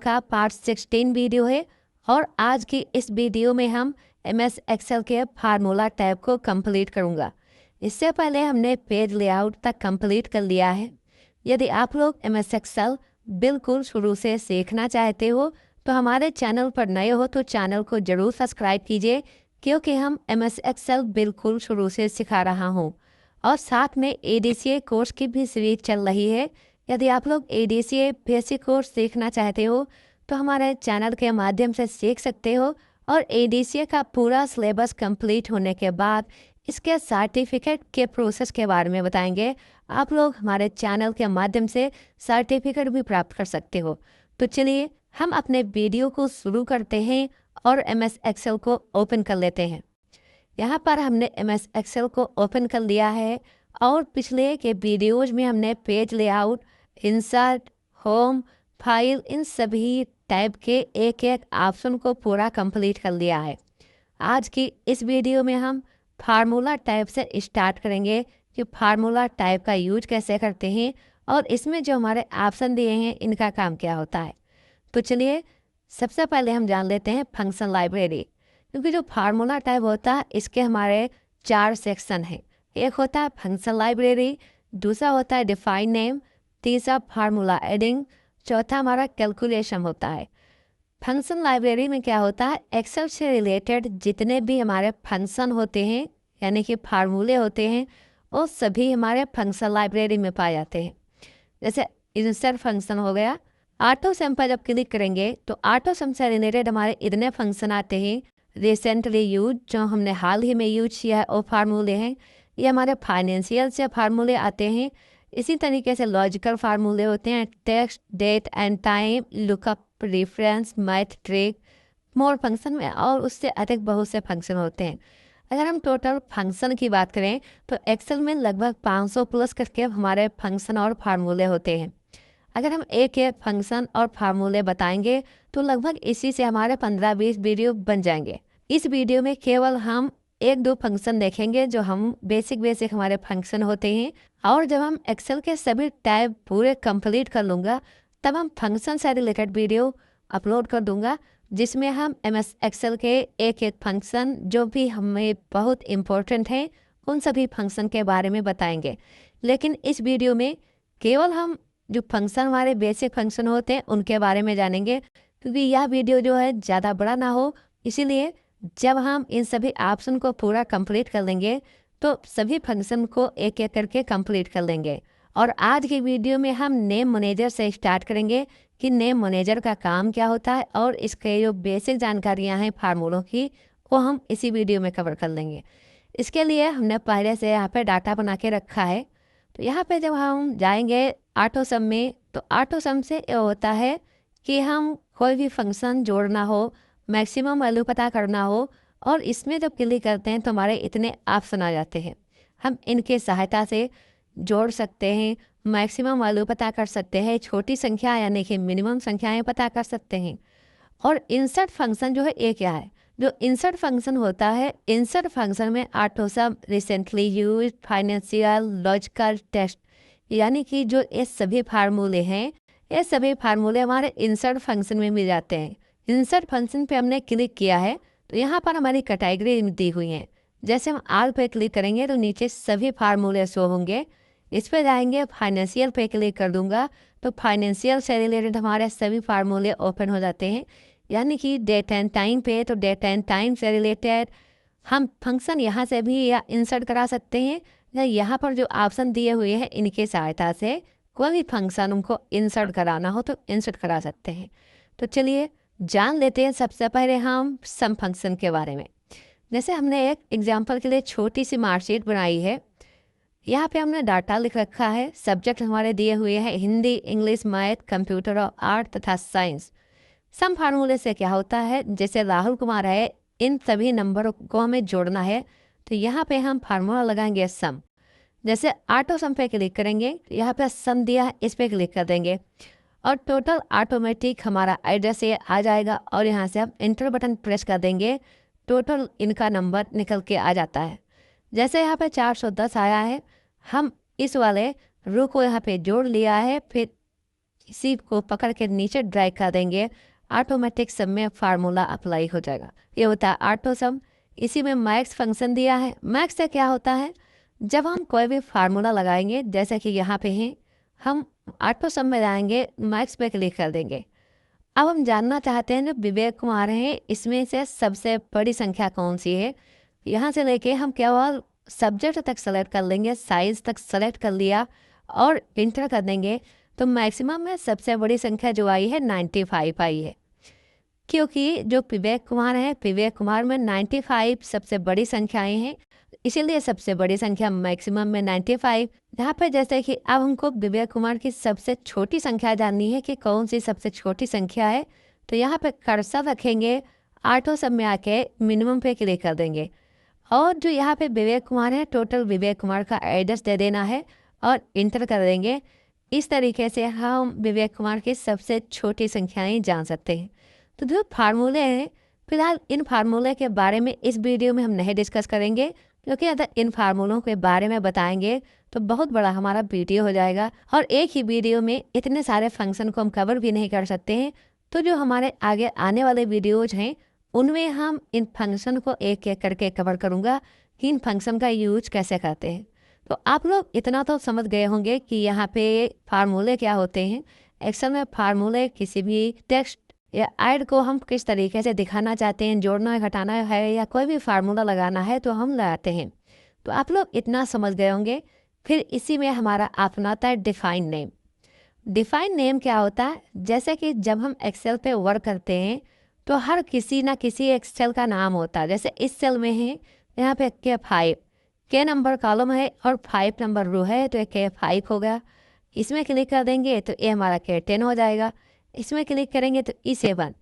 का part 16 video है और आज की इस वीडियो में हम MS एक्सेल के फार्मूला टैब को कंप्लीट करूंगा। इससे पहले हमने पेज लेआउट तक कंप्लीट कर लिया है। यदि आप लोग MS एक्सेल बिल्कुल शुरू से सीखना चाहते हो तो हमारे चैनल पर नए हो तो चैनल को ज़रूर सब्सक्राइब कीजिए, क्योंकि हम MS एक्सेल बिल्कुल शुरू से सिखा रहा हूँ। और साथ में ADCA कोर्स की भी सीरीज चल रही है। यदि आप लोग ADCA बेसिक कोर्स सीखना चाहते हो तो हमारे चैनल के माध्यम से सीख सकते हो, और ADCA का पूरा सिलेबस कंप्लीट होने के बाद इसके सर्टिफिकेट के प्रोसेस के बारे में बताएंगे। आप लोग हमारे चैनल के माध्यम से सर्टिफिकेट भी प्राप्त कर सकते हो। तो चलिए हम अपने वीडियो को शुरू करते हैं और MS एक्सेल को ओपन कर लेते हैं। यहाँ पर हमने MS एक्सेल को ओपन कर लिया है और पिछले के वीडियोज में हमने page layout, insert, home, file, इन सभी टैब के एक एक ऑप्शन को पूरा कंप्लीट कर लिया है। आज की इस वीडियो में हम फार्मूला टैब से स्टार्ट करेंगे कि फार्मूला टैब का यूज कैसे करते हैं और इसमें जो हमारे ऑप्शन दिए हैं इनका काम क्या होता है। तो चलिए सबसे पहले हम जान लेते हैं फंक्शन लाइब्रेरी, क्योंकि जो फार्मूला टैब होता है इसके हमारे 4 सेक्शन हैं। एक होता है फंक्शन लाइब्रेरी, दूसरा होता है डिफाइन नेम, तीसरा फार्मूला एडिंग, चौथा हमारा कैलकुलेशन होता है। फंक्शन लाइब्रेरी में क्या होता है, एक्सेल से रिलेटेड जितने भी हमारे फंक्शन होते हैं यानी कि फार्मूले होते हैं वो सभी हमारे फंक्शन लाइब्रेरी में पाए जाते हैं। जैसे इंसर्ट फंक्शन हो गया, ऑटो सम पर जब क्लिक करेंगे तो ऑटो सम से रिलेटेड हमारे इतने फंक्शन आते हैं। रिसेंटली यूज जो हमने हाल ही में यूज किया है वो फार्मूले हैं। ये हमारे फाइनेंशियल से फार्मूले आते हैं। इसी तरीके से लॉजिकल फार्मूले होते हैं, text, date and time, lookup, reference, math, trick, more function में और उससे अधिक बहुत से फंक्शन होते हैं। अगर हम टोटल फंक्शन की बात करें तो एक्सेल में लगभग 500 प्लस करके हमारे फंक्शन और फार्मूले होते हैं। अगर हम एक एक फंक्शन और फार्मूले बताएंगे तो लगभग इसी से हमारे 15-20 वीडियो बन जाएंगे। इस वीडियो में केवल हम 1-2 फंक्शन देखेंगे जो हम बेसिक हमारे फंक्शन होते हैं, और जब हम एक्सेल के सभी टैब पूरे कंप्लीट कर लूँगा तब हम फंक्शन से रिलेटेड वीडियो अपलोड कर दूंगा, जिसमें हम MS एक्सेल के एक एक फंक्शन जो भी हमें बहुत इम्पोर्टेंट हैं उन सभी फंक्शन के बारे में बताएंगे। लेकिन इस वीडियो में केवल हम जो फंक्शन हमारे बेसिक फंक्शन होते हैं उनके बारे में जानेंगे, क्योंकि यह वीडियो जो है ज़्यादा बड़ा ना हो। इसीलिए जब हम इन सभी ऑप्शन को पूरा कंप्लीट कर लेंगे तो सभी फंक्शन को एक एक करके कंप्लीट कर लेंगे। और आज की वीडियो में हम नेम मैनेजर से स्टार्ट करेंगे कि नेम मैनेजर का काम क्या होता है, और इसके जो बेसिक जानकारियां हैं फार्मूलों की वो हम इसी वीडियो में कवर कर लेंगे। इसके लिए हमने पहले से यहाँ पे डाटा बना के रखा है। तो यहाँ पे जब हम जाएंगे ऑटो सम में तो ऑटो सम से ये होता है कि हम कोई भी फंक्शन जोड़ना हो, मैक्सिमम वैल्यू पता करना हो, और इसमें जब क्लिक करते हैं तो हमारे इतने ऑप्शन आ जाते हैं। हम इनके सहायता से जोड़ सकते हैं, मैक्सिमम वैल्यू पता कर सकते हैं, छोटी संख्या यानी कि मिनिमम संख्याएं पता कर सकते हैं। और इंसर्ट फंक्शन जो है ये क्या है, जो इंसर्ट फंक्शन होता है, इंसर्ट फंक्शन में ऑटो सम, recently use, financial, logical, text, यानी कि जो ये सभी फार्मूले हैं ये सभी फार्मूले हमारे इंसर्ट फंक्शन में मिल जाते हैं। इंसर्ट फंक्शन पे हमने क्लिक किया है तो यहाँ पर हमारी कैटेगरी दी हुई है। जैसे हम आल पे क्लिक करेंगे तो नीचे सभी फार्मूले शो होंगे। इस पे जाएंगे, फाइनेंशियल पे क्लिक कर दूंगा तो फाइनेंशियल से रिलेटेड हमारे सभी फार्मूले ओपन हो जाते हैं। यानी कि डेट एंड टाइम पे तो डेट एंड टाइम से रिलेटेड हम फंक्शन यहाँ से भी या इंसर्ट करा सकते हैं, या यहाँ पर जो ऑप्शन दिए हुए हैं इनके सहायता से कोई भी फंक्शन उनको इंसर्ट कराना हो तो इंसर्ट करा सकते हैं। तो चलिए जान लेते हैं सबसे पहले हम सम फंक्शन के बारे में। जैसे हमने एक एग्जाम्पल के लिए छोटी सी मार्कशीट बनाई है। यहाँ पे हमने डाटा लिख रखा है। सब्जेक्ट हमारे दिए हुए हैं हिंदी, इंग्लिश, मैथ, कंप्यूटर और आर्ट तथा साइंस। सम फार्मूले से क्या होता है, जैसे राहुल कुमार है, इन सभी नंबरों को हमें जोड़ना है तो यहाँ पे हम फार्मूला लगाएंगे सम। जैसे ऑटो सम पे क्लिक करेंगे, यहाँ पे सम दिया है, इस पे क्लिक कर देंगे और टोटल ऑटोमेटिक हमारा एड्रेस ये आ जाएगा, और यहाँ से हम इंटर बटन प्रेस कर देंगे, टोटल इनका नंबर निकल के आ जाता है। जैसे यहाँ पे 410 आया है, हम इस वाले रो को यहाँ पे जोड़ लिया है, फिर इसी को पकड़ के नीचे ड्रैग कर देंगे, ऑटोमेटिक सब में फार्मूला अप्लाई हो जाएगा। ये होता है ऑटो सम। इसी में मैक्स फंक्शन दिया है। मैक्स से क्या होता है, जब हम कोई भी फार्मूला लगाएंगे, जैसे कि यहाँ पे है, हम ऑटो सम में जाएंगे, मैक्स पे क्लिक कर देंगे। अब हम जानना चाहते हैं जो विवेक कुमार हैं इसमें से सबसे बड़ी संख्या कौन सी है। यहाँ से लेके हम केवल सब्जेक्ट तक सेलेक्ट कर लेंगे, साइज तक सेलेक्ट कर लिया और इंटर कर देंगे, तो मैक्सिमम में सबसे बड़ी संख्या जो आई है 95 आई है। क्योंकि जो विवेक कुमार है, विवेक कुमार में 95 सबसे बड़ी संख्याएं हैं, इसीलिए सबसे बड़ी संख्या मैक्सिमम में 95। यहाँ पे जैसे कि अब हमको विवेक कुमार की सबसे छोटी संख्या जाननी है कि कौन सी सबसे छोटी संख्या है, तो यहाँ पे कर्सर रखेंगे, ऑटो सब में आके मिनिमम पे क्लिक कर देंगे और जो यहाँ पे विवेक कुमार है, टोटल विवेक कुमार का एड्रेस दे देना है और इंटर कर देंगे। इस तरीके से हम विवेक कुमार की सबसे छोटी संख्याएं जान सकते हैं। तो जो फार्मूले हैं, फिलहाल इन फार्मूले के बारे में इस वीडियो में हम नहीं डिस्कस करेंगे, क्योंकि अगर इन फार्मूलों के बारे में बताएंगे तो बहुत बड़ा हमारा वीडियो हो जाएगा और एक ही वीडियो में इतने सारे फंक्शन को हम कवर भी नहीं कर सकते हैं। तो जो हमारे आगे आने वाले वीडियोज हैं उनमें हम इन फंक्शन को एक एक करके कवर करूँगा कि इन फंक्शन का यूज कैसे करते हैं। तो आप लोग इतना तो समझ गए होंगे कि यहाँ पे फार्मूले क्या होते हैं। एक्सेल में फार्मूले किसी भी टेक्स्ट या ऐड को हम किस तरीके से दिखाना चाहते हैं, जोड़ना है, घटाना है या कोई भी फार्मूला लगाना है तो हम लगाते हैं। तो आप लोग इतना समझ गए होंगे। फिर इसी में हमारा अपना आता है डिफाइन नेम। डिफाइन नेम क्या होता है, जैसे कि जब हम एक्सेल पे वर्क करते हैं तो हर किसी ना किसी एक सेल का नाम होता है। जैसे इस सेल में है, यहाँ पे K5 के नंबर कॉलम है और 5 नंबर रो है, तो K5 हो गया। इसमें क्लिक कर देंगे तो ये हमारा K10 हो जाएगा। इसमें क्लिक करेंगे तो E7।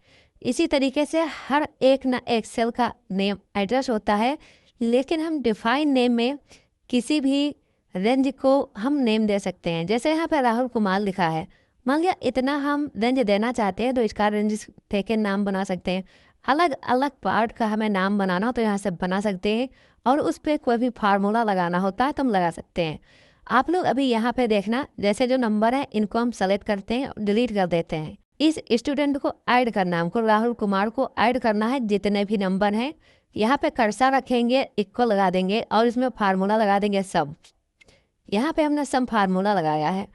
इसी तरीके से हर एक ना एक सेल का नेम एड्रेस होता है, लेकिन हम डिफाइन नेम में किसी भी रेंज को हम नेम दे सकते हैं। जैसे यहाँ पे राहुल कुमार लिखा है, मान लिया इतना हम रेंज देना चाहते हैं तो इसका रेंज देके नाम बना सकते हैं। अलग अलग पार्ट का हमें नाम बनाना हो तो यहाँ से बना सकते हैं और उस पर कोई भी फार्मूला लगाना होता है तो हम लगा सकते हैं। आप लोग अभी यहाँ पे देखना, जैसे जो नंबर है इनको हम सेलेक्ट करते हैं और डिलीट कर देते हैं। इस स्टूडेंट को ऐड करना, हमको राहुल कुमार को ऐड करना है, जितने भी नंबर हैं यहाँ पे कर्सर रखेंगे, इक्को लगा देंगे और इसमें फार्मूला लगा देंगे सम। यहाँ पे हमने सम फार्मूला लगाया है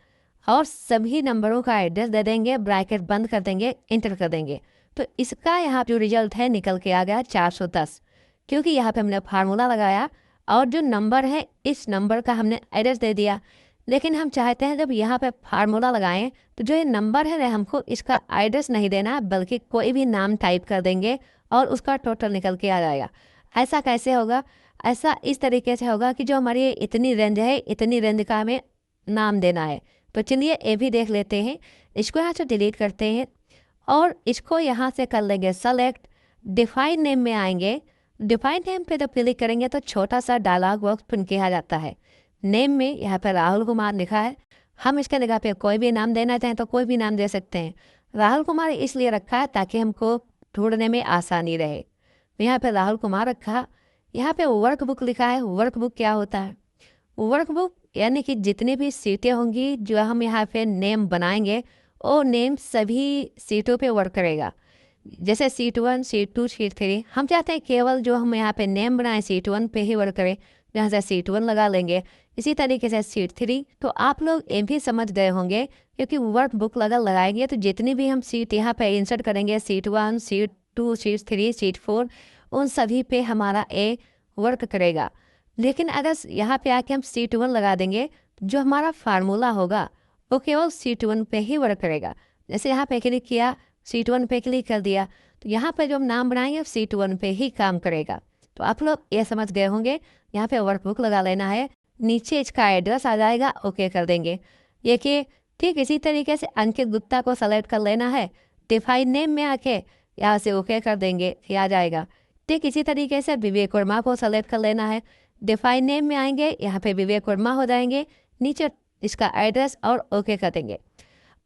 और सभी नंबरों का एड्रेस दे देंगे, ब्रैकेट बंद कर देंगे, इंटर कर देंगे। तो इसका यहाँ जो रिजल्ट है निकल के आ गया 410, क्योंकि यहाँ पे हमने फार्मूला लगाया और जो नंबर है इस नंबर का हमने एड्रेस दे दिया। लेकिन हम चाहते हैं जब यहाँ पे फार्मूला लगाएं तो जो ये नंबर है हमको इसका एड्रेस नहीं देना, बल्कि कोई भी नाम टाइप कर देंगे और उसका टोटल निकल के आ जाएगा। ऐसा कैसे होगा? ऐसा इस तरीके से होगा कि जो हमारी इतनी रेंज है, इतनी रेंज का हमें नाम देना है। तो चलिए ये भी देख लेते हैं। इसको यहाँ से डिलीट करते हैं और इसको यहाँ से कर लेंगे सेलेक्ट। डिफाइन नेम में आएंगे, डिफाइन नेम पे जब क्लिक करेंगे तो छोटा सा डायलॉग बॉक्स प्रिंट किया जाता है। नेम में यहाँ पर राहुल कुमार लिखा है, हम इसके जगह पे कोई भी नाम देना चाहें तो कोई भी नाम दे सकते हैं। राहुल कुमार इसलिए रखा है ताकि हमको ढूंढने में आसानी रहे, तो यहाँ पे राहुल कुमार रखा। यहाँ पे वर्कबुक लिखा है। वर्कबुक क्या होता है? वर्कबुक यानी कि जितनी भी सीटें होंगी जो हम यहाँ पे नेम बनाएंगे वो नेम सभी सीटों पे वर्क करेगा। जैसे सीट 1, सीट 2, सीट 3, हम चाहते हैं केवल जो हम यहाँ पे नेम बनाएं सीट 1 पे ही वर्क करे, जहाँ से सीट 1 लगा लेंगे। इसी तरीके से सीट 3। तो आप लोग ये भी समझ गए होंगे, क्योंकि वर्क बुक लगाएंगे तो जितनी भी हम सीट यहाँ पे इंसर्ट करेंगे, सीट 1, सीट 2, सीट 3, सीट 4, उन सभी पे हमारा ए वर्क करेगा। लेकिन अगर यहाँ पे आके हम सीट 1 लगा देंगे, जो हमारा फार्मूला होगा वो केवल सीट 1 पे ही वर्क करेगा। जैसे यहाँ पे क्लिक किया, सीट 1 पे क्लिक कर दिया, तो यहाँ पे जो हम नाम बनाएंगे सीट 1 पे ही काम करेगा। तो आप लोग ये समझ गए होंगे। यहाँ पे वर्कबुक लगा लेना है, नीचे इसका एड्रेस आ जाएगा, ओके कर देंगे। ये कि ठीक इसी तरीके से अंकित गुप्ता को सेलेक्ट कर लेना है, डिफाइन नेम में आके यहाँ से ओके कर देंगे, ये आ जाएगा। ठीक इसी तरीके से विवेक वर्मा को सेलेक्ट कर लेना है, डिफाइन नेम में आएंगे, यहाँ पे विवेक वर्मा हो जाएंगे, नीचे इसका एड्रेस और ओके कर देंगे।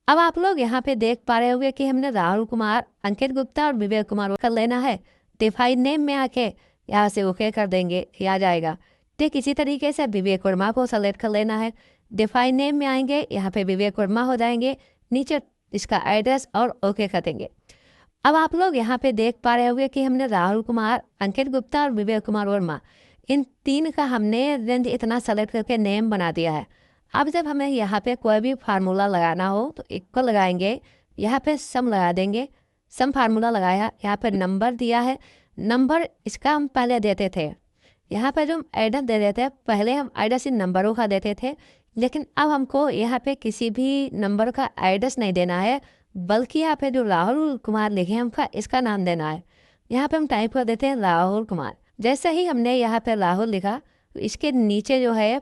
अब आप लोग यहाँ पे देख पा रहे होंगे कि हमने राहुल कुमार, अंकित गुप्ता और विवेक कुमार कर लेना है, डिफाइन नेम में आके यहाँ से ओके कर देंगे, ये आ जाएगा। ठीक इसी तरीके से विवेक वर्मा को सेलेक्ट कर लेना है, डिफाइन नेम में आएंगे, यहाँ पे विवेक वर्मा हो जाएंगे, नीचे इसका एड्रेस और ओके कर देंगे। अब आप लोग यहाँ पे देख पा रहे होंगे कि हमने राहुल कुमार, अंकित गुप्ता और विवेक कुमार वर्मा, इन 3 का हमने रेंज इतना सेलेक्ट करके नेम बना दिया है। अब जब हमें यहाँ पे कोई भी फार्मूला लगाना हो तो इक्वल लगाएंगे, यहाँ पे सम लगा देंगे। सम फार्मूला लगाया, यहाँ पे नंबर दिया है। नंबर इसका हम पहले देते थे, यहाँ पे जो हम एड्रेस दे देते हैं, पहले हम एड्रेस इन नंबरों का देते थे, लेकिन अब हमको यहाँ पे किसी भी नंबर का एड्रेस नहीं देना है, बल्कि यहाँ पे जो राहुल कुमार लिखे हैं हमका इसका नाम देना है। यहाँ पे हम टाइप कर देते हैं राहुल कुमार। जैसे ही हमने यहाँ पे राहुल लिखा तो इसके नीचे जो है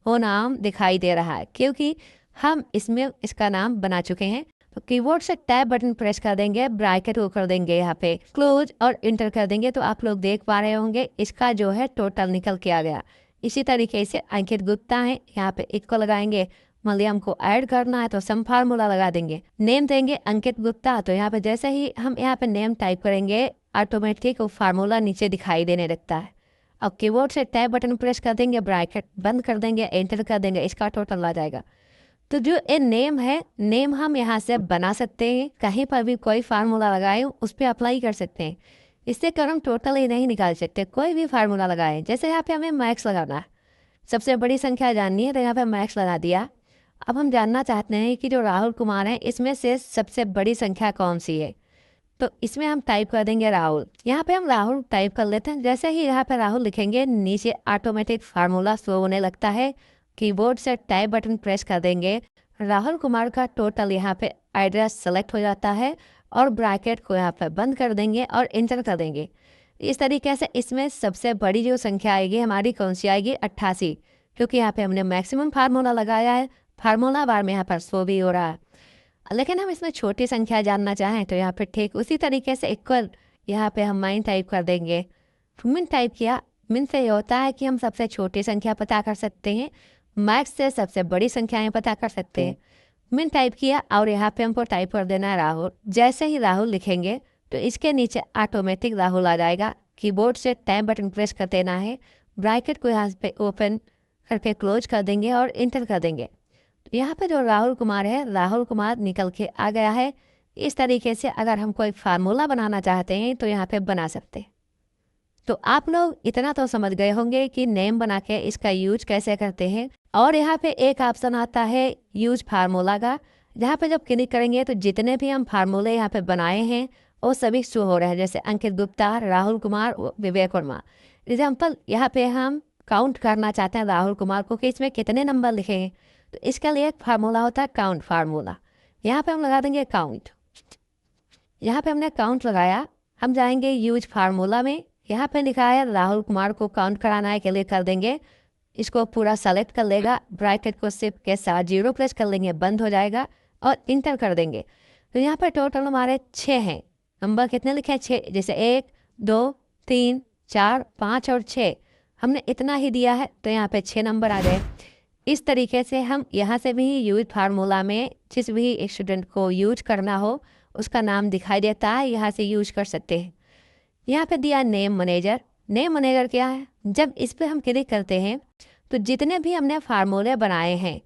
वो नाम दिखाई दे रहा है, क्योंकि हम इसमें इसका नाम बना चुके हैं। तो कीबोर्ड से टैब बटन प्रेस कर देंगे, ब्रैकेट को कर देंगे यहाँ पे क्लोज और इंटर कर देंगे, तो आप लोग देख पा रहे होंगे इसका जो है टोटल निकल के आ गया। इसी तरीके से अंकित गुप्ता है, यहाँ पे इक्वल लगाएंगे। मलयालम को ऐड करना है तो सम फार्मूला लगा देंगे। नेम देंगे अंकित गुप्ता, तो यहाँ पे जैसे ही हम यहाँ पे नेम टाइप करेंगे ऑटोमेटिक वो फार्मूला नीचे दिखाई देने लगता है। अब कीबोर्ड से टैब बटन प्रेस कर देंगे, ब्रैकेट बंद कर देंगे, एंटर कर देंगे, इसका टोटल आ जाएगा। तो जो ये नेम है, नेम हम यहाँ से बना सकते हैं, कहीं पर भी कोई फार्मूला लगाए उस पर अप्लाई कर सकते हैं। इससे कर हम टोटल ही नहीं निकाल सकते, कोई भी फार्मूला लगाए। जैसे यहाँ पे हमें मैक्स लगाना है, सबसे बड़ी संख्या जाननी है, तो यहाँ पे मैक्स लगा दिया। अब हम जानना चाहते हैं कि जो राहुल कुमार है इसमें से सबसे बड़ी संख्या कौन सी है, तो इसमें हम टाइप कर देंगे राहुल। यहाँ पे हम राहुल टाइप कर लेते हैं। जैसे ही यहाँ पे राहुल लिखेंगे नीचे ऑटोमेटिक फार्मूला शो होने लगता है। कीबोर्ड से टाइप बटन प्रेस कर देंगे, राहुल कुमार का टोटल यहाँ पे एड्रेस सेलेक्ट हो जाता है और ब्रैकेट को यहाँ पे बंद कर देंगे और इंटर कर देंगे। इस तरीके से इसमें सबसे बड़ी जो संख्या आएगी हमारी कौन सी आएगी, 88, क्योंकि यहाँ पे हमने मैक्सिमम फार्मूला लगाया है। फार्मूला बार में यहाँ पर शो भी हो रहा है। लेकिन हम इसमें छोटी संख्या जानना चाहें तो यहाँ पे ठीक उसी तरीके से इक्वल यहाँ पे हम माइन टाइप कर देंगे। मिन टाइप किया, मिन से ये होता है कि हम सबसे छोटी संख्या पता कर सकते हैं, मैक्स से सबसे बड़ी संख्याएं पता कर सकते हैं। मिन टाइप किया और यहाँ पे हमको टाइप कर देना है राहुल। जैसे ही राहुल लिखेंगे तो इसके नीचे ऑटोमेटिक राहुल आ जाएगा। कीबोर्ड से टैब बटन प्रेस कर देना है, ब्रैकेट को यहाँ पे ओपन करके क्लोज कर देंगे और इंटर कर देंगे। तो यहाँ पे जो राहुल कुमार है, राहुल कुमार निकल के आ गया है। इस तरीके से अगर हम कोई फार्मूला बनाना चाहते हैं तो यहाँ पे बना सकते हैं। तो आप लोग इतना तो समझ गए होंगे कि नेम बना के इसका यूज कैसे करते हैं। और यहाँ पे एक ऑप्शन आता है यूज फार्मूला का, जहाँ पे जब क्लिक करेंगे तो जितने भी हम फार्मूले यहाँ पे बनाए हैं वो सभी शो हो रहे हैं, जैसे अंकित गुप्ता, राहुल कुमार, विवेक वर्मा। एग्जाम्पल यहाँ पे हम काउंट करना चाहते हैं राहुल कुमार को कि इसमें कितने नंबर लिखे हैं, तो इसके लिए एक फार्मूला होता है काउंट फार्मूला। यहाँ पे हम लगा देंगे काउंट। यहाँ पे हमने काउंट लगाया, हम जाएंगे यूज फार्मूला में, यहाँ पे लिखा है राहुल कुमार को काउंट कराना है, क्लिक कर देंगे, इसको पूरा सेलेक्ट कर लेगा, ब्रैकेट को सिर्फ के साथ 0 प्रेस कर लेंगे, बंद हो जाएगा और इंटर कर देंगे। तो यहाँ पर टोटल हमारे 6 हैं। नंबर कितने लिखे हैं, 6, जैसे 1 2 3 4 5 और 6 हमने इतना ही दिया है, तो यहाँ पे 6 नंबर आ गए। इस तरीके से हम यहाँ से भी यूज फार्मूला में जिस भी स्टूडेंट को यूज करना हो उसका नाम दिखाई देता है, यहाँ से यूज कर सकते हैं। यहाँ पे दिया नेम मैनेजर। नेम मैनेजर क्या है, जब इस पे हम क्लिक करते हैं तो जितने भी हमने फार्मूले बनाए हैं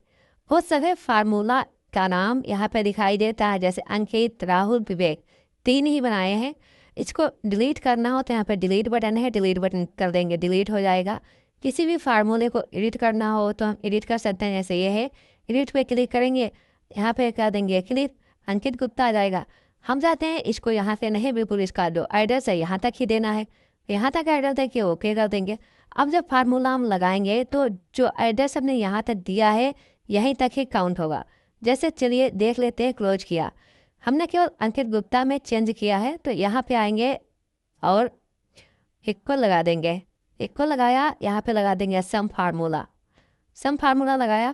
वो सभी फार्मूला का नाम यहाँ पे दिखाई देता है। जैसे अंकित, राहुल, विवेक 3 ही बनाए हैं। इसको डिलीट करना हो तो यहाँ पे डिलीट बटन है, डिलीट बटन कर देंगे, डिलीट हो जाएगा। किसी भी फार्मूले को एडिट करना हो तो हम एडिट कर सकते हैं, जैसे ये है, एडिट पे क्लिक करेंगे, यहाँ पे कर देंगे क्लिक, अंकित गुप्ता आ जाएगा। हम चाहते हैं इसको यहाँ से नहीं, बिल्कुल इसका जो एड्रेस है यहाँ तक ही देना है, यहाँ तक एड्रेस दे के ओके कर देंगे। अब जब फार्मूला हम लगाएंगे तो जो एड्रेस हमने यहाँ तक दिया है यहीं तक ही काउंट होगा। जैसे चलिए देख लेते हैं, क्लोज किया, हमने केवल अंकित गुप्ता में चेंज किया है, तो यहाँ पे आएंगे और इक्वल लगा देंगे, इक्वल लगाया, यहाँ पे लगा देंगे सम फार्मूला, सम फार्मूला लगाया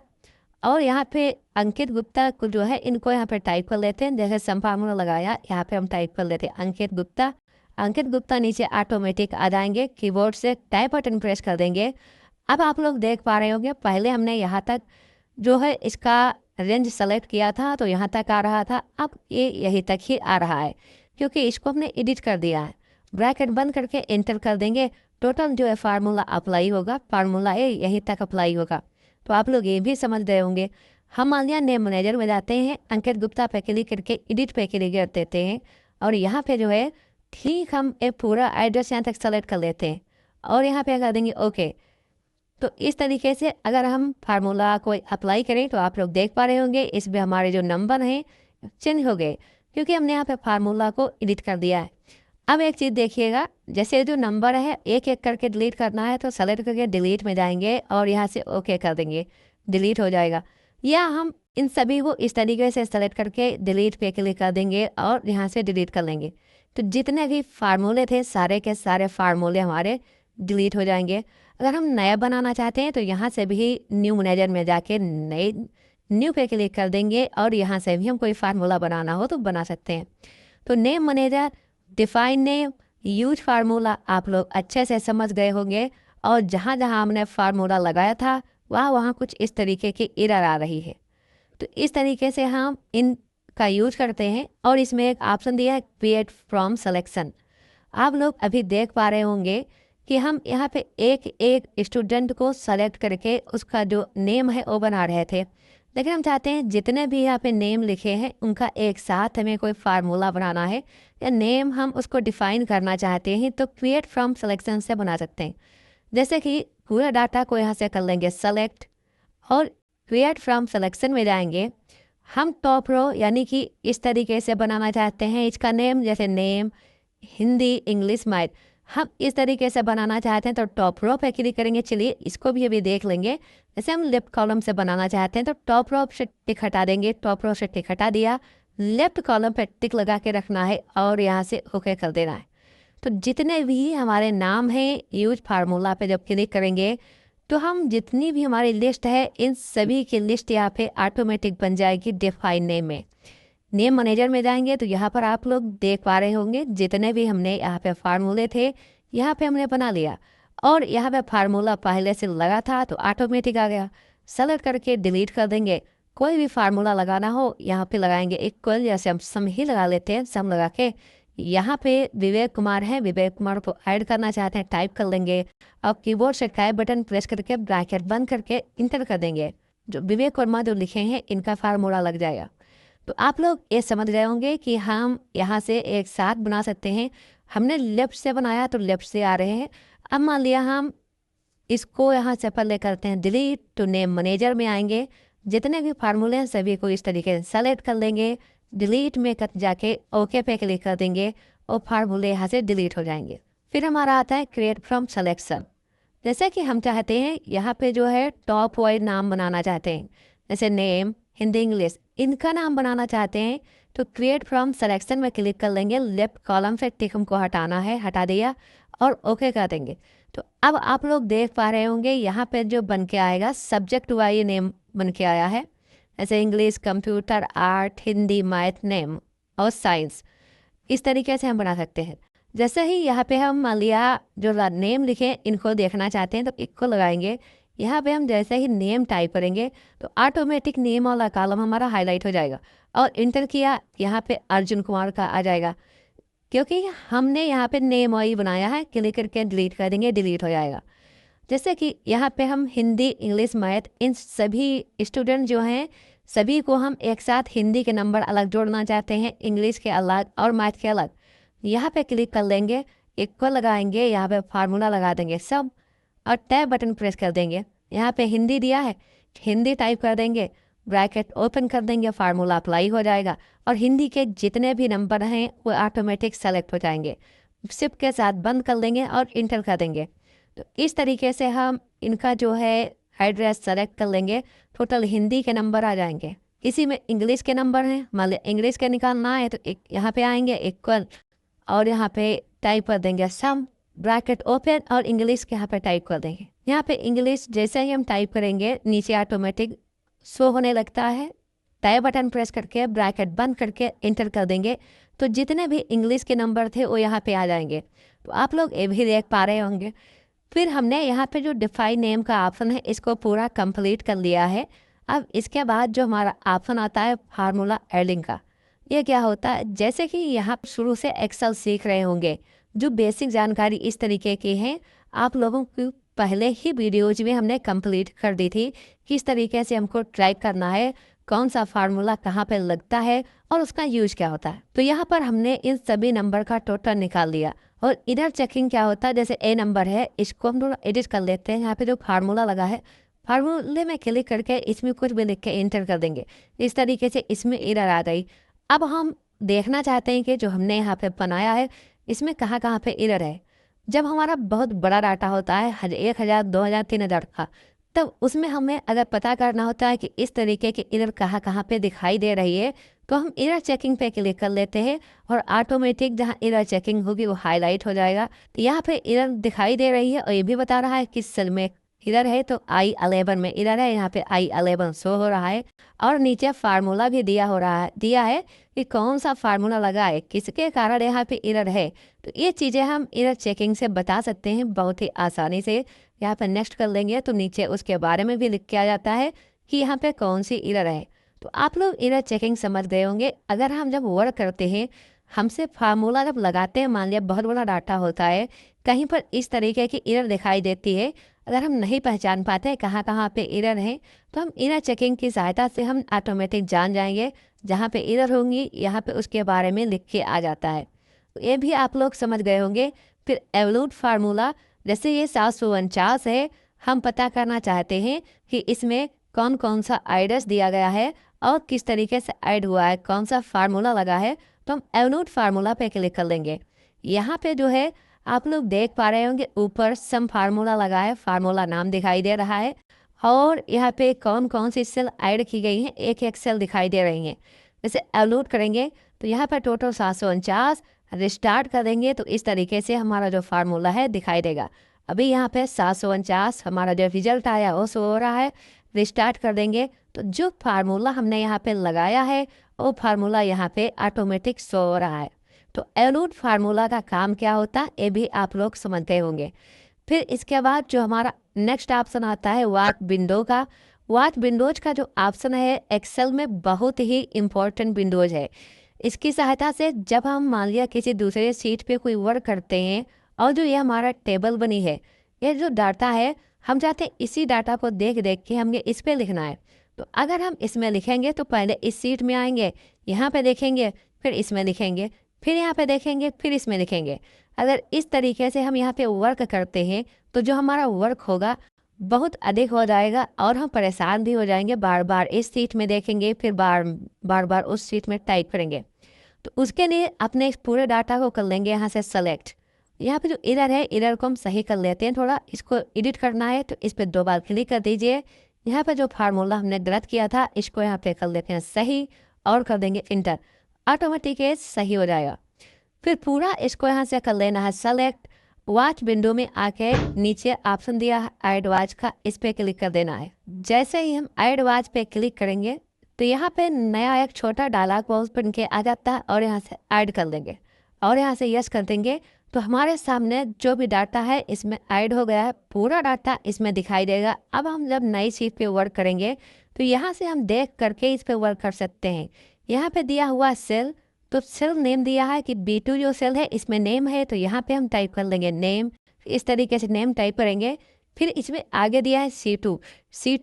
और यहाँ पे अंकित गुप्ता को जो है इनको यहाँ पे टाइप कर लेते हैं। जैसे सम फार्मूला लगाया, यहाँ पे हम टाइप कर लेते हैं अंकित गुप्ता। अंकित गुप्ता नीचे ऑटोमेटिक आ जाएंगे, कीबोर्ड से टाइप बटन प्रेस कर देंगे। अब आप लोग देख पा रहे होंगे पहले हमने यहाँ तक जो है इसका रेंज सेलेक्ट किया था तो यहाँ तक आ रहा था, अब ये यहीं तक ही आ रहा है क्योंकि इसको हमने एडिट कर दिया है। ब्रैकेट बंद करके एंटर कर देंगे, टोटल जो है फार्मूला अप्लाई होगा, फार्मूला ए यहीं तक अप्लाई होगा। तो आप लोग ये भी समझ गए होंगे हम मान लिया नेम मैनेजर में जाते हैं, अंकित गुप्ता पे क्लिक करके एडिट पे क्लिक कर देते हैं और यहाँ पे जो है ठीक हम एक पूरा एड्रेस यहाँ तक सेलेक्ट कर लेते हैं और यहाँ पे कर देंगे ओके। तो इस तरीके से अगर हम फार्मूला को अप्लाई करें तो आप लोग देख पा रहे होंगे इसमें हमारे जो नंबर हैं चेंज हो गए क्योंकि हमने यहाँ पे फार्मूला को एडिट कर दिया है। अब एक चीज़ देखिएगा, जैसे जो नंबर है एक एक करके डिलीट करना है तो सेलेक्ट करके डिलीट में जाएंगे और यहाँ से ओके कर देंगे, डिलीट हो जाएगा। या हम इन सभी को इस तरीके से सेलेक्ट करके डिलीट पे क्लिक कर देंगे और यहाँ से डिलीट कर लेंगे। तो जितने भी फार्मूले थे सारे के सारे फार्मूले हमारे डिलीट हो जाएंगे। अगर हम नया बनाना चाहते हैं तो यहाँ से भी न्यू मैनेजर में जाके नए न्यू पे क्लिक कर देंगे और यहाँ से भी हम कोई फार्मूला बनाना हो तो बना सकते हैं। तो name manager, define name, use formula आप लोग अच्छे से समझ गए होंगे और जहाँ जहाँ हमने फार्मूला लगाया था वहाँ कुछ इस तरीके की एरर आ रही है। तो इस तरीके से हम इनका यूज करते हैं और इसमें एक ऑप्शन दिया है क्रिएट फ्रॉम सिलेक्शन। आप लोग अभी देख पा रहे होंगे कि हम यहाँ पे एक एक स्टूडेंट को सेलेक्ट करके उसका जो नेम है वो बना रहे थे, लेकिन हम चाहते हैं जितने भी यहाँ पे नेम लिखे हैं उनका एक साथ हमें कोई फार्मूला बनाना है या नेम हम उसको डिफाइन करना चाहते हैं तो क्रिएट फ्रॉम सिलेक्शन से बना सकते हैं। जैसे कि पूरा डाटा को यहाँ से कर लेंगे सेलेक्ट और क्रिएट फ्रॉम सिलेक्शन में जाएंगे। हम टॉप रो यानी कि इस तरीके से बनाना चाहते हैं इसका नेम, जैसे नेम हिंदी इंग्लिश मैथ हम इस तरीके से बनाना चाहते हैं तो टॉप रो पे क्लिक करेंगे। चलिए इसको भी अभी देख लेंगे। जैसे हम लेफ्ट कॉलम से बनाना चाहते हैं तो टॉप रो से टिक हटा देंगे, टॉप रो से टिक हटा दिया, लेफ्ट कॉलम पे टिक लगा के रखना है और यहाँ से ओके कर देना है। तो जितने भी हमारे नाम हैं यूज फार्मूला पे जब क्लिक करेंगे तो हम जितनी भी हमारी लिस्ट है इन सभी की लिस्ट यहाँ पे ऑटोमेटिक बन जाएगी डिफाइन नेम में। नेम मैनेजर में जाएंगे तो यहाँ पर आप लोग देख पा रहे होंगे जितने भी हमने यहाँ पे फार्मूले थे यहाँ पे हमने बना लिया और यहाँ पे फार्मूला पहले से लगा था तो ऑटोमेटिक आ गया। सेलेक्ट करके डिलीट कर देंगे। कोई भी फार्मूला लगाना हो यहाँ पे लगाएंगे इक्वल, जैसे हम सम ही लगा लेते हैं, सम लगा के यहाँ पे विवेक कुमार है, विवेक कुमार को ऐड करना चाहते हैं टाइप कर लेंगे और कीबोर्ड से टाइप बटन प्रेस करके ब्रैकेट बंद करके इंटर कर देंगे। जो विवेक कुमार जो लिखे हैं इनका फार्मूला लग जाएगा। तो आप लोग ये समझ रहे होंगे कि हम यहाँ से एक साथ बना सकते हैं। हमने लेफ्ट से बनाया तो लेफ्ट से आ रहे हैं। अब मान लिया हम इसको यहाँ से पहले करते हैं डिलीट, तो नेम मैनेजर में आएंगे, जितने भी फार्मूले हैं सभी को इस तरीके से सेलेक्ट कर लेंगे, डिलीट में कर जाके ओके पे क्लिक कर देंगे और फार्मूले यहाँ से डिलीट हो जाएंगे। फिर हमारा आता है क्रिएट फ्रॉम सिलेक्शन। जैसे कि हम चाहते हैं यहाँ पे जो है टॉप वाइज नाम बनाना चाहते हैं, जैसे नेम हिंदी इंग्लिश इनका नाम बनाना चाहते हैं तो क्रिएट फ्रॉम सिलेक्शन में क्लिक कर लेंगे, लेफ्ट कॉलम से टिक हमको हटाना है, हटा दिया और ओके कर देंगे। तो अब आप लोग देख पा रहे होंगे यहाँ पे जो बन के आएगा सब्जेक्ट वाइज नेम बन के आया है, जैसे English, computer, art, Hindi, math, name और साइंस। इस तरीके से हम बना सकते हैं। जैसे ही यहाँ पे हम मान लिया जो नेम लिखे इनको देखना चाहते हैं तो इक्को लगाएंगे। यहाँ पे हम जैसे ही नेम टाइप करेंगे तो ऑटोमेटिक नेम वाला कॉलम हमारा हाईलाइट हो जाएगा और इंटर किया यहाँ पे अर्जुन कुमार का आ जाएगा, क्योंकि हमने यहाँ पे नेम वाई बनाया है। क्लिक करके डिलीट कर देंगे, डिलीट हो जाएगा। जैसे कि यहाँ पे हम हिंदी इंग्लिश मैथ इन सभी स्टूडेंट जो हैं सभी को हम एक साथ हिंदी के नंबर अलग जोड़ना चाहते हैं, इंग्लिश के अलग और मैथ के अलग। यहाँ पे क्लिक कर लेंगे, इक्वल लगाएंगे, यहाँ पे फार्मूला लगा देंगे सब और टैब बटन प्रेस कर देंगे। यहाँ पे हिंदी दिया है, हिंदी टाइप कर देंगे, ब्रैकेट ओपन कर देंगे, फार्मूला अप्लाई हो जाएगा और हिंदी के जितने भी नंबर हैं वो ऑटोमेटिक सेलेक्ट हो जाएंगे। शिफ्ट के साथ बंद कर देंगे और इंटर कर देंगे। तो इस तरीके से हम इनका जो है एड्रेस सेलेक्ट कर लेंगे। टोटल हिंदी के नंबर आ जाएंगे। इसी में इंग्लिश के नंबर हैं, मान लिया इंग्लिश के निकालना है तो यहाँ पे आएंगे इक्वल और यहाँ पे टाइप कर देंगे सम, ब्रैकेट ओपन और इंग्लिश के यहाँ पे टाइप कर देंगे। यहाँ पे इंग्लिश जैसे ही हम टाइप करेंगे नीचे ऑटोमेटिक शो होने लगता है। टाइप बटन प्रेस करके ब्रैकेट बंद करके इंटर कर देंगे तो जितने भी इंग्लिश के नंबर थे वो यहाँ पे आ जाएंगे। तो आप लोग ये भी देख पा रहे होंगे। फिर हमने यहाँ पे जो डिफाइन नेम का ऑप्शन है इसको पूरा कंप्लीट कर लिया है। अब इसके बाद जो हमारा ऑप्शन आता है फार्मूला एडिंग का, ये क्या होता है, जैसे कि यहाँ शुरू से एक्सेल सीख रहे होंगे, जो बेसिक जानकारी इस तरीके की है आप लोगों को पहले ही वीडियोज में हमने कंप्लीट कर दी थी किस तरीके से हमको टाइप करना है, कौन सा फार्मूला कहाँ पे लगता है और उसका यूज क्या होता है। तो यहाँ पर हमने इन सभी नंबर का टोटल निकाल लिया। और इधर चेकिंग क्या होता है, जैसे ए नंबर है, इसको हम थोड़ा एडिट कर लेते हैं। यहाँ पे जो फार्मूला लगा है, फार्मूले में क्लिक करके इसमें कुछ भी लिख के एंटर कर देंगे। इस तरीके से इसमें एरर आ गई। अब हम देखना चाहते हैं कि जो हमने यहाँ पे बनाया है इसमें कहाँ कहाँ पे एरर है। जब हमारा बहुत बड़ा डाटा होता है 1000, 2000, 3000 का, तब उसमें हमें अगर पता करना होता है कि इस तरीके की एरर कहाँ कहाँ पे दिखाई दे रही है, तो हम एरर चेकिंग पे क्लिक कर लेते हैं और ऑटोमेटिक जहाँ एरर चेकिंग होगी वो हाईलाइट हो जाएगा। तो यहाँ पे एरर दिखाई दे रही है और ये भी बता रहा है किस सेल में एरर है। तो I11 में एरर है, यहाँ पे I11 शो हो रहा है। और नीचे फार्मूला भी दिया है कि कौन सा फार्मूला लगा है, किसके कारण यहाँ पे एरर है। तो ये चीज़ें हम एरर चेकिंग से बता सकते हैं बहुत ही आसानी से। यहाँ पर नेक्स्ट कर लेंगे तो नीचे उसके बारे में भी लिख के आ जाता है कि यहाँ पे कौन सी एरर है। तो आप लोग एरर चेकिंग समझ गए होंगे। अगर हम जब वर्क करते हैं, हमसे फार्मूला जब लगाते हैं, मान लिया बहुत बड़ा डाटा होता है, कहीं पर इस तरीके की एरर दिखाई देती है, अगर हम नहीं पहचान पाते कहाँ कहाँ पे एरर है, तो हम एरर चेकिंग की सहायता से हम ऑटोमेटिक जान जाएंगे। जहाँ पे एरर होंगी यहाँ पे उसके बारे में लिख के आ जाता है। तो ये भी आप लोग समझ गए होंगे। फिर एवलूट फार्मूला, जैसे ये 749 है, हम पता करना चाहते हैं कि इसमें कौन कौन सा आइडस दिया गया है और किस तरीके से ऐड हुआ है, कौन सा फार्मूला लगा है, तो हम एवलूट फार्मूला पे क्लिक कर लेंगे। यहाँ पे जो है आप लोग देख पा रहे होंगे ऊपर सम फार्मूला लगा है, फार्मूला नाम दिखाई दे रहा है और यहाँ पे कौन कौन सी सेल ऐड की गई हैं, एक एक सेल दिखाई दे रही हैं। जैसे एवलूट करेंगे तो यहाँ पर टोटल 749, रिस्टार्ट करेंगे तो इस तरीके से हमारा जो फार्मूला है दिखाई देगा। अभी यहाँ पे 749 हमारा जो रिजल्ट आया वो शो हो रहा है। रिस्टार्ट कर देंगे तो जो फार्मूला हमने यहाँ पे लगाया है वो फार्मूला यहाँ पे ऑटोमेटिक शो हो रहा है। तो एवलूट फार्मूला का काम क्या होता है ये भी आप लोग समझते होंगे। फिर इसके बाद जो हमारा नेक्स्ट ऑप्शन आता है वॉच विंडो का। वॉच विंडोज का जो ऑप्शन है एक्सेल में बहुत ही इम्पोर्टेंट विंडोज है। इसकी सहायता से जब हम मान लिया किसी दूसरे सीट पे कोई वर्क करते हैं और जो ये हमारा टेबल बनी है, ये जो डाटा है, हम चाहते हैं इसी डाटा को देख देख के हमें इस पे लिखना है। तो अगर हम इसमें लिखेंगे तो पहले इस सीट में आएंगे, यहाँ पे देखेंगे, फिर इसमें लिखेंगे, फिर यहाँ पे देखेंगे, फिर इसमें लिखेंगे। अगर इस तरीके से हम यहाँ पे वर्क करते हैं तो जो हमारा वर्क होगा बहुत अधिक हो जाएगा और हम परेशान भी हो जाएंगे। बार बार इस सीट में देखेंगे, फिर बार उस सीट में टाइप करेंगे। तो उसके लिए अपने इस पूरे डाटा को कर लेंगे यहाँ से सेलेक्ट। यहाँ पे जो एरर है, एरर को हम सही कर लेते हैं। थोड़ा इसको एडिट करना है तो इस पर 2 बार क्लिक कर दीजिए। यहाँ पे जो फार्मूला हमने गलत किया था इसको यहाँ पे कर लेते हैं सही और कर देंगे इंटर। ऑटोमेटिक ये सही हो जाएगा। फिर पूरा इसको यहाँ से कर लेना है सेलेक्ट। वॉच विंडो में आके नीचे ऑप्शन दिया है ऐड वॉच का, इस पे क्लिक कर देना है। जैसे ही हम ऐड वॉच पे क्लिक करेंगे तो यहाँ पे नया एक छोटा डायलॉग बॉक्स बन के आ जाता है और यहाँ से ऐड कर देंगे और यहाँ से यस कर देंगे तो हमारे सामने जो भी डाटा है इसमें ऐड हो गया है। पूरा डाटा इसमें दिखाई देगा। अब हम जब नई शीट पे वर्क करेंगे तो यहाँ से हम देख करके इस पे वर्क कर सकते हैं। यहाँ पे दिया हुआ सेल, तो सेल नेम दिया है कि B2 जो सेल है इसमें नेम है, तो यहाँ पे हम टाइप कर लेंगे नेम। इस तरीके से नेम टाइप करेंगे। फिर इसमें आगे दिया है C2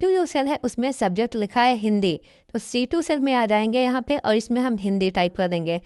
जो सेल है उसमें सब्जेक्ट लिखा है हिंदी, तो C2 सेल में आ जाएंगे यहाँ पे और इसमें हम हिंदी टाइप कर देंगे।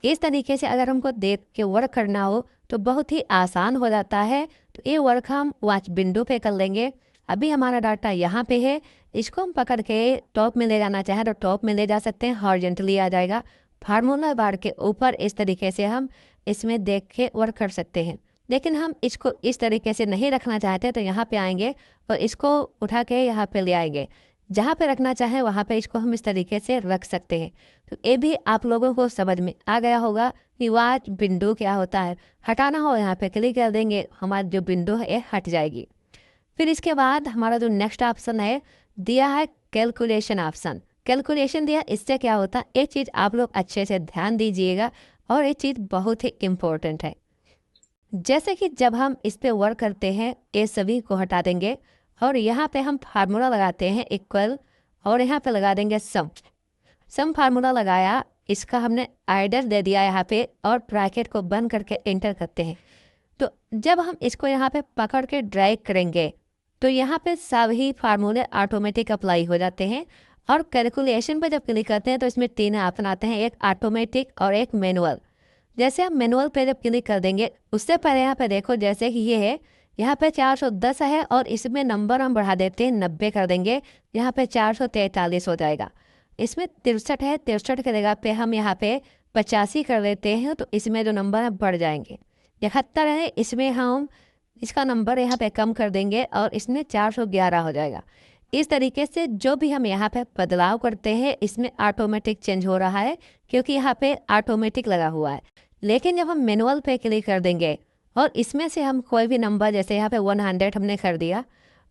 इस तरीके से अगर हमको देख के वर्क करना हो तो बहुत ही आसान हो जाता है। तो ये वर्क हम वॉच विंडो पे कर लेंगे। अभी हमारा डाटा यहाँ पे है, इसको हम पकड़ के टॉप में ले जाना चाहें तो टॉप में ले जा सकते हैं, हॉरिजॉन्टली आ जाएगा। फार्मूला बार के ऊपर इस तरीके से हम इसमें देख के वर्क कर सकते हैं। लेकिन हम इसको इस तरीके से नहीं रखना चाहते तो यहाँ पे आएंगे और इसको उठा के यहाँ पे ले आएंगे। जहाँ पे रखना चाहें वहाँ पे इसको हम इस तरीके से रख सकते हैं। तो ये भी आप लोगों को समझ में आ गया होगा कि वॉच विंडो क्या होता है। हटाना हो यहाँ पे क्लिक कर देंगे, हमारी जो विंडो है ये हट जाएगी। फिर इसके बाद हमारा जो नेक्स्ट ऑप्शन है दिया है कैलकुलेशन ऑप्शन। कैलकुलेशन दिया, इससे क्या होता है ये चीज़ आप लोग अच्छे से ध्यान दीजिएगा और ये चीज़ बहुत ही इम्पोर्टेंट है। जैसे कि जब हम इस पे वर्क करते हैं ये सभी को हटा देंगे और यहाँ पे हम फार्मूला लगाते हैं इक्वल और यहाँ पे लगा देंगे सम फार्मूला लगाया, इसका हमने आइडर दे दिया यहाँ पे और ब्रैकेट को बंद करके एंटर करते हैं। तो जब हम इसको यहाँ पे पकड़ के ड्रैग करेंगे तो यहाँ पे सभी फार्मूले ऑटोमेटिक अप्लाई हो जाते हैं। और कैलकुलेशन पर जब क्लिक करते हैं तो इसमें 3 ऑप्शन आते हैं, एक ऑटोमेटिक और एक मैनुअल। जैसे हम मैनुअल पे जब क्लिक कर देंगे उससे पहले यहाँ पे देखो जैसे कि ये है, यहाँ पे 410 है और इसमें नंबर हम बढ़ा देते हैं 90 कर देंगे, यहाँ पे 443 हो जाएगा। इसमें 63 है, 63 की जगह पे हम यहाँ पे 85 कर लेते हैं तो इसमें जो नंबर है बढ़ जाएंगे। 71 है, इसमें हम इसका नंबर यहाँ पे कम कर देंगे और इसमें 411 हो जाएगा। इस तरीके से जो भी हम यहाँ पे बदलाव करते हैं इसमें ऑटोमेटिक चेंज हो रहा है क्योंकि यहाँ पे ऑटोमेटिक लगा हुआ है। लेकिन जब हम मैनुअल पे क्लिक कर देंगे और इसमें से हम कोई भी नंबर, जैसे यहाँ पे 100 हमने कर दिया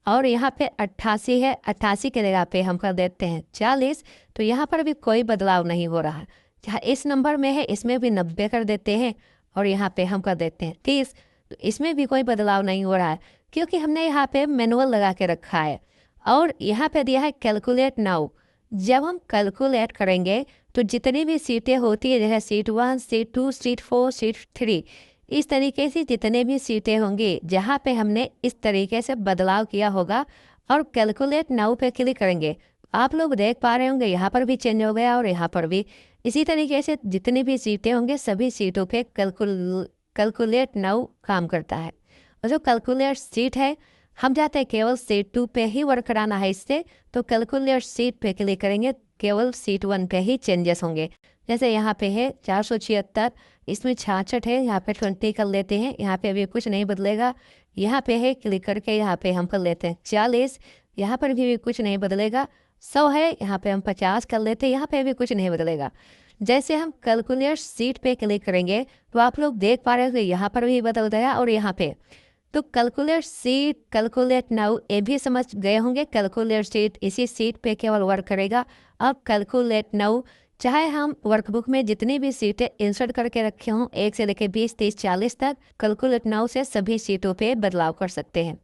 और यहाँ पे 88 है, 88 के जगह पे हम कर देते हैं 40, तो यहाँ पर भी कोई बदलाव नहीं हो रहा है। जहाँ इस नंबर में है इसमें भी 90 कर देते हैं और यहाँ पे हम कर देते हैं 30, तो इसमें भी कोई बदलाव नहीं हो रहा है क्योंकि हमने यहाँ पे मैनुअल लगा के रखा है। और यहाँ पे दिया है कैलकुलेट नाउ। जब हम कैलकुलेट करेंगे तो जितनी भी सीटें होती है, जैसे सीट 1, सीट 2, सीट 4, सीट 3, इस तरीके से जितने भी सीटें होंगी जहाँ पे हमने इस तरीके से बदलाव किया होगा और कैलकुलेट नाउ पे क्लिक करेंगे, आप लोग देख पा रहे होंगे यहाँ पर भी चेंज हो गया और यहाँ पर भी। इसी तरीके से जितनी भी सीटें होंगे सभी सीटों पे कैलकुलेट नाउ काम करता है। और जो कैलकुलेट सीट है, हम जाते हैं केवल सीट 2 पे ही वर्क कराना है इससे, तो कैलकुलेट सीट पे क्लिक करेंगे, केवल सीट 1 पे ही चेंजेस होंगे। जैसे यहाँ पे है 476, इसमें 66 है, यहाँ पे 20 कर लेते हैं, यहाँ पे अभी कुछ नहीं बदलेगा। यहाँ पे है, क्लिक करके यहाँ पे हम कर लेते हैं 40, यहाँ पर भी कुछ नहीं बदलेगा। 100 है, यहाँ पे हम 50 कर लेते हैं, यहाँ पे भी कुछ नहीं बदलेगा। जैसे हम कैलकुलेट सीट पे क्लिक करेंगे तो आप लोग देख पा रहे हो कि यहाँ पर भी बदल गया और यहाँ पे। तो कैलकुलेट सीट, कैलकुलेट नाउ, ये भी समझ गए होंगे। कैलकुलेट सीट इसी सीट पे केवल वर्क करेगा। अब कैलकुलेट नाउ, चाहे हम वर्कबुक में जितनी भी सीटें इंसर्ट करके रखे हों 1 से लेकर 20, 30, 40 तक, कैलकुलेट नाउ से सभी सीटों पे बदलाव कर सकते हैं।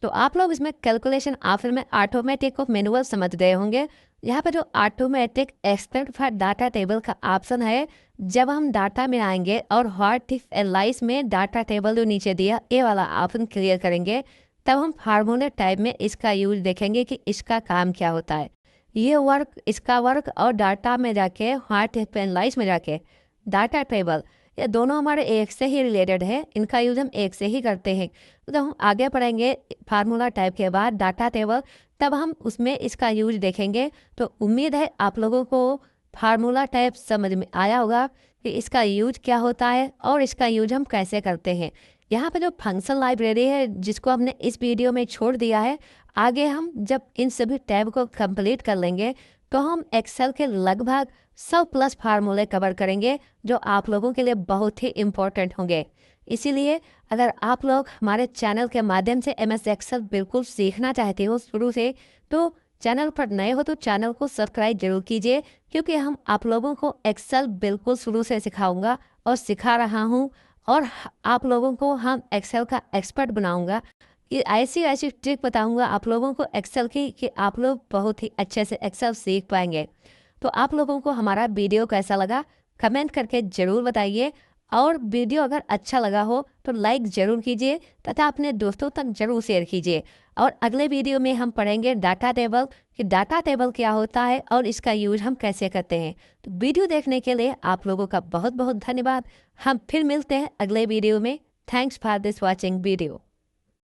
तो आप लोग इसमें कैलकुलेशन ऑप्शन में ऑटोमेटिक और मैनुअल समझ गए होंगे। यहाँ पर जो automatic expect for data table का ऑप्शन है, जब हम डाटा में आएंगे और व्हाट इफ एलाइज में डाटा टेबल जो नीचे दिया ये वाला ऑप्शन क्लियर करेंगे, तब हम फार्मूले टाइप में इसका यूज देखेंगे कि इसका काम क्या होता है। ये वर्क, इसका वर्क और डाटा में जाके व्हाट इफ एलाइज में जाके डाटा टेबल, ये दोनों हमारे एक से ही रिलेटेड है, इनका यूज हम एक से ही करते हैं। तो हम आगे पढ़ेंगे फार्मूला टाइप के बाद डाटा टेबल, तब हम उसमें इसका यूज देखेंगे। तो उम्मीद है आप लोगों को फार्मूला टाइप समझ में आया होगा कि इसका यूज क्या होता है और इसका यूज हम कैसे करते हैं। यहाँ पे जो फंक्शन लाइब्रेरी है जिसको हमने इस वीडियो में छोड़ दिया है, आगे हम जब इन सभी टैब को कंप्लीट कर लेंगे तो हम एक्सेल के लगभग 100+ फार्मूले कवर करेंगे जो आप लोगों के लिए बहुत ही इम्पोर्टेंट होंगे। इसीलिए अगर आप लोग हमारे चैनल के माध्यम से MS एक्सेल बिल्कुल सीखना चाहते हो शुरू से, तो चैनल पर नए हो तो चैनल को सब्सक्राइब जरूर कीजिए, क्योंकि हम आप लोगों को एक्सेल बिल्कुल शुरू से सिखाऊंगा और सिखा रहा हूं और आप लोगों को हम एक्सेल का एक्सपर्ट बनाऊंगा। ये ऐसी ऐसी ट्रिक बताऊंगा आप लोगों को एक्सेल की कि आप लोग बहुत ही अच्छे से एक्सेल सीख पाएंगे। तो आप लोगों को हमारा वीडियो कैसा लगा कमेंट करके ज़रूर बताइए, और वीडियो अगर अच्छा लगा हो तो लाइक ज़रूर कीजिए तथा अपने दोस्तों तक ज़रूर शेयर कीजिए। और अगले वीडियो में हम पढ़ेंगे डाटा टेबल, कि डाटा टेबल क्या होता है और इसका यूज हम कैसे करते हैं। तो वीडियो देखने के लिए आप लोगों का बहुत बहुत धन्यवाद। हम फिर मिलते हैं अगले वीडियो में। Thanks for this watching video.